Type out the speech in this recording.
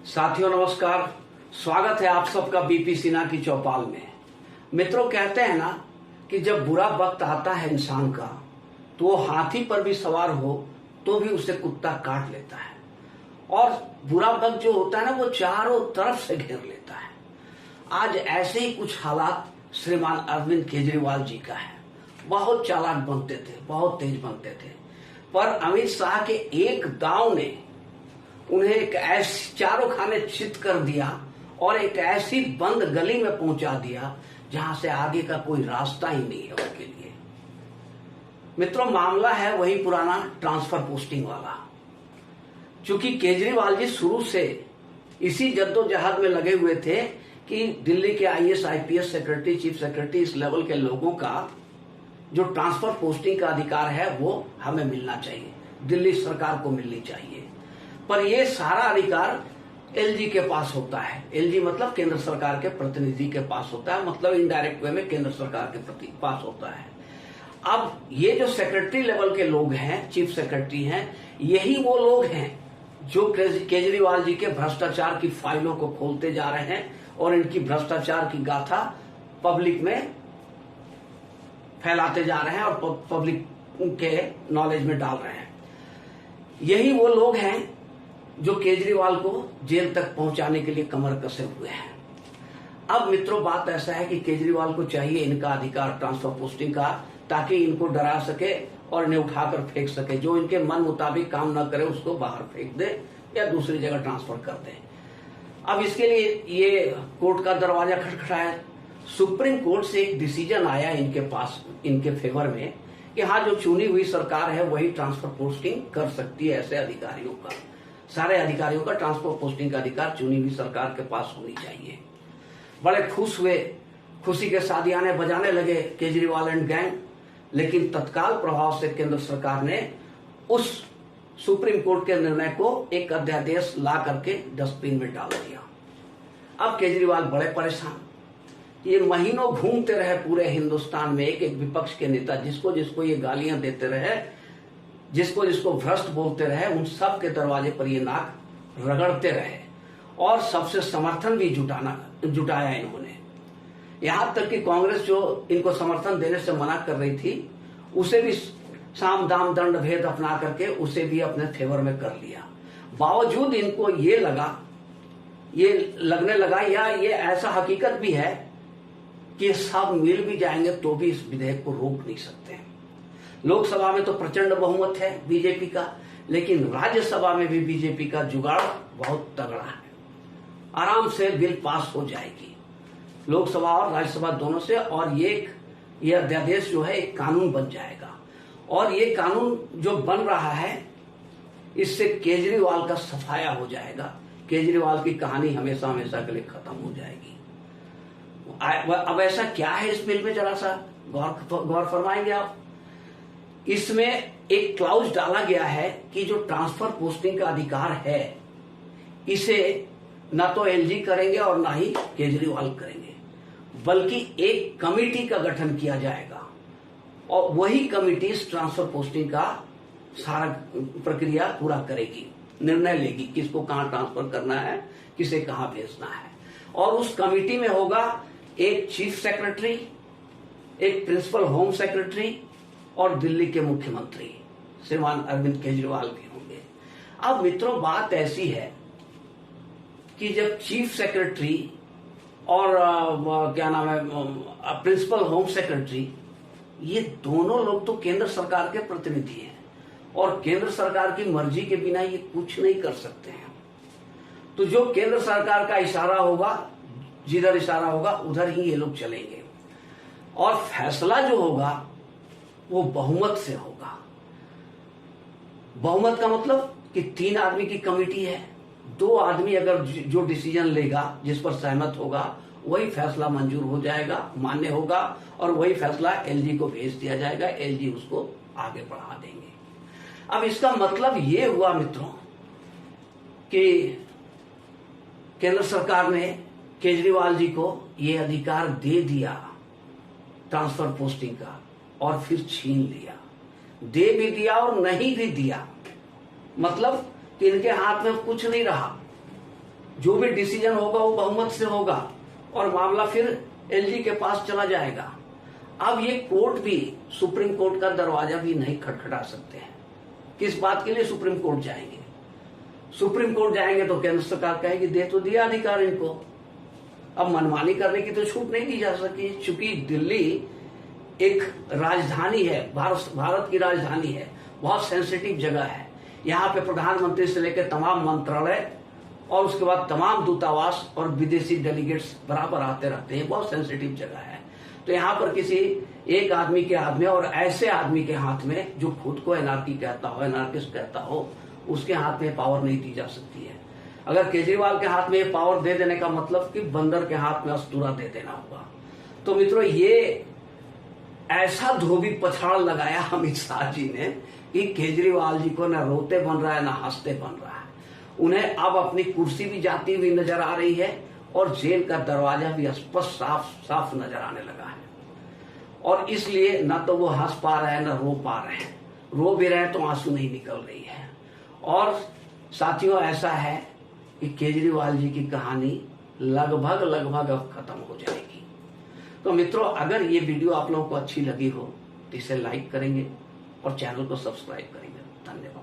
साथियों नमस्कार। स्वागत है आप सबका बीपी सिन्हा की चौपाल में। मित्रों, कहते हैं ना कि जब बुरा वक्त आता है इंसान का तो वो हाथी पर भी सवार हो तो भी उसे कुत्ता काट लेता है, और बुरा वक्त जो होता है ना वो चारों तरफ से घेर लेता है। आज ऐसे ही कुछ हालात श्रीमान अरविंद केजरीवाल जी का है। बहुत चालाक बनते थे, बहुत तेज बनते थे, पर अमित शाह के एक दांव ने उन्हें एक ऐसी चारों खाने चित कर दिया और एक ऐसी बंद गली में पहुंचा दिया जहां से आगे का कोई रास्ता ही नहीं है उनके लिए। मित्रों, मामला है वही पुराना ट्रांसफर पोस्टिंग वाला। चूंकि केजरीवाल जी शुरू से इसी जद्दोजहद में लगे हुए थे कि दिल्ली के IAS IPS secretary, chief secretary, इस लेवल के लोगों का जो ट्रांसफर पोस्टिंग का अधिकार है वो हमें मिलना चाहिए, दिल्ली सरकार को मिलनी चाहिए। पर ये सारा अधिकार एलजी के पास होता है। एलजी मतलब केंद्र सरकार के प्रतिनिधि के पास होता है, मतलब इनडायरेक्ट वे में केंद्र सरकार के पास होता है। अब ये जो सेक्रेटरी लेवल के लोग हैं, चीफ सेक्रेटरी हैं, यही वो लोग हैं जो केजरीवाल जी के भ्रष्टाचार की फाइलों को खोलते जा रहे हैं और इनकी भ्रष्टाचार की गाथा पब्लिक में फैलाते जा रहे हैं और पब्लिक के नॉलेज में डाल रहे हैं। यही वो लोग हैं जो केजरीवाल को जेल तक पहुंचाने के लिए कमर कसे हुए हैं। अब मित्रों, बात ऐसा है कि केजरीवाल को चाहिए इनका अधिकार ट्रांसफर पोस्टिंग का, ताकि इनको डरा सके और इन्हें उठाकर फेंक सके। जो इनके मन मुताबिक काम न करे उसको बाहर फेंक दे या दूसरी जगह ट्रांसफर कर दे। अब इसके लिए ये कोर्ट का दरवाजा खटखटाया। सुप्रीम कोर्ट से एक डिसीजन आया इनके पास, इनके फेवर में, कि हाँ, जो चुनी हुई सरकार है वही ट्रांसफर पोस्टिंग कर सकती है। ऐसे अधिकारियों का, सारे अधिकारियों का ट्रांसफर पोस्टिंग का अधिकार चुनी हुई सरकार के पास होनी चाहिए। बड़े खुश हुए, खुशी के सादियाने बजाने लगे केजरीवाल एंड गैंग। लेकिन तत्काल प्रभाव से केंद्र सरकार ने उस सुप्रीम कोर्ट के निर्णय को एक अध्यादेश ला करके डस्टबिन में डाल दिया। अब केजरीवाल बड़े परेशान। ये महीनों घूमते रहे पूरे हिंदुस्तान में, एक एक विपक्ष के नेता जिसको जिसको ये गालियां देते रहे, जिसको जिसको भ्रष्ट बोलते रहे, उन सब के दरवाजे पर ये नाक रगड़ते रहे और सबसे समर्थन भी जुटाया इन्होंने। यहां तक कि कांग्रेस जो इनको समर्थन देने से मना कर रही थी, उसे भी साम दाम दंड भेद अपना करके उसे भी अपने फेवर में कर लिया। बावजूद इनको ये लगने लगा या ये ऐसा हकीकत भी है कि सब मिल भी जाएंगे तो भी इस विधेयक को रोक नहीं सकते। लोकसभा में तो प्रचंड बहुमत है बीजेपी का, लेकिन राज्यसभा में भी बीजेपी का जुगाड़ बहुत तगड़ा है। आराम से बिल पास हो जाएगी लोकसभा और राज्यसभा दोनों से, और ये अध्यादेश जो है एक कानून बन जाएगा। और ये कानून जो बन रहा है, इससे केजरीवाल का सफाया हो जाएगा। केजरीवाल की कहानी हमेशा हमेशा के लिए खत्म हो जाएगी। अब ऐसा क्या है इस बिल में, जरा सा गौर फरमाएंगे आप। इसमें एक क्लाउज डाला गया है कि जो ट्रांसफर पोस्टिंग का अधिकार है, इसे ना तो एलजी करेंगे और ना ही केजरीवाल करेंगे, बल्कि एक कमेटी का गठन किया जाएगा और वही कमेटी इस ट्रांसफर पोस्टिंग का सारा प्रक्रिया पूरा करेगी, निर्णय लेगी किसको कहां ट्रांसफर करना है, किसे कहां भेजना है। और उस कमेटी में होगा एक चीफ सेक्रेटरी, एक प्रिंसिपल होम सेक्रेटरी और दिल्ली के मुख्यमंत्री श्रीमान अरविंद केजरीवाल भी होंगे। अब मित्रों, बात ऐसी है कि जब चीफ सेक्रेटरी और प्रिंसिपल होम सेक्रेटरी, ये दोनों लोग तो केंद्र सरकार के प्रतिनिधि हैं और केंद्र सरकार की मर्जी के बिना ये कुछ नहीं कर सकते हैं। तो जो केंद्र सरकार का इशारा होगा, जिधर इशारा होगा उधर ही ये लोग चलेंगे, और फैसला जो होगा वो बहुमत से होगा। बहुमत का मतलब कि 3 आदमी की कमेटी है, 2 आदमी अगर जो डिसीजन लेगा, जिस पर सहमत होगा, वही फैसला मंजूर हो जाएगा, मान्य होगा, और वही फैसला एलजी को भेज दिया जाएगा। एलजी उसको आगे बढ़ा देंगे। अब इसका मतलब ये हुआ मित्रों कि केंद्र सरकार ने केजरीवाल जी को ये अधिकार दे दिया ट्रांसफर पोस्टिंग का, और फिर छीन लिया। दे भी दिया और नहीं भी दिया, मतलब कि इनके हाथ में कुछ नहीं रहा। जो भी डिसीजन होगा वो बहुमत से होगा और मामला फिर एलजी के पास चला जाएगा। अब ये कोर्ट भी, सुप्रीम कोर्ट का दरवाजा भी नहीं खटखटा सकते हैं। किस बात के लिए सुप्रीम कोर्ट जाएंगे? सुप्रीम कोर्ट जाएंगे तो केंद्र सरकार कहेगी दे तो दिया अधिकार इनको, अब मनमानी करने की तो छूट नहीं दी जा सकी। चूंकि दिल्ली एक राजधानी है, भारत की राजधानी है, बहुत सेंसिटिव जगह है। यहाँ पे प्रधानमंत्री से लेकर तमाम मंत्रालय और उसके बाद तमाम दूतावास और विदेशी डेलीगेट्स बराबर आते रहते हैं। बहुत सेंसिटिव जगह है। तो यहाँ पर किसी एक आदमी के हाथ में, और ऐसे आदमी के हाथ में जो खुद को एनार्की कहता हो, एनार्किस्ट कहता हो, उसके हाथ में पावर नहीं दी जा सकती है। अगर केजरीवाल के हाथ में ये पावर दे देने का मतलब कि बंदर के हाथ में अस्तूरा दे देना होगा। तो मित्रों, ये ऐसा धोबी पछाड़ लगाया अमित शाह जी ने कि केजरीवाल जी को न रोते बन रहा है न हंसते बन रहा है। उन्हें अब अपनी कुर्सी भी जाती हुई नजर आ रही है और जेल का दरवाजा भी स्पष्ट साफ साफ नजर आने लगा है। और इसलिए न तो वो हंस पा रहे हैं न रो पा रहे हैं। रो भी रहे हैं तो आंसू नहीं निकल रही है। और साथियों, ऐसा है कि केजरीवाल जी की कहानी लगभग अब खत्म हो जाएगी। तो मित्रों, अगर ये वीडियो आप लोगों को अच्छी लगी हो तो इसे लाइक करेंगे और चैनल को सब्सक्राइब करेंगे। धन्यवाद।